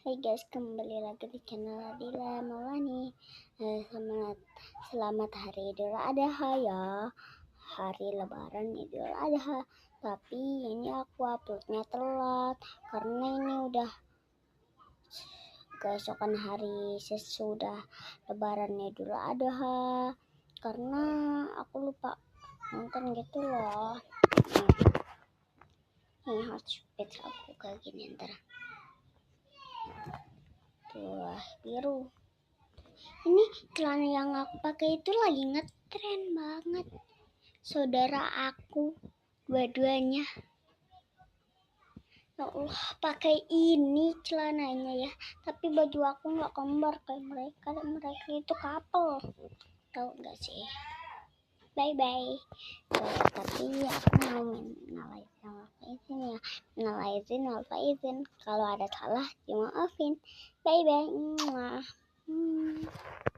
Hai guys, kembali lagi di channel Adila Maulani. Selamat Hari Idul Adha ya, hari Lebaran Idul Adha. Tapi ini aku uploadnya telat karena ini udah keesokan hari sesudah Lebaran Idul Adha. Karena aku lupa nonton gitu loh. Ini harus aku kayak gini ntar. Tuh biru. Ini celana yang aku pakai itu lagi ngetren banget. Saudara aku dua-duanya, ya Allah, pakai ini celananya ya. Tapi baju aku nggak kembar kayak mereka. Mereka itu couple. Tahu nggak sih? Bye bye. Tapi aku mau minal izin ya. Minal izin, kalau ada salah dimaafin. Bye bye.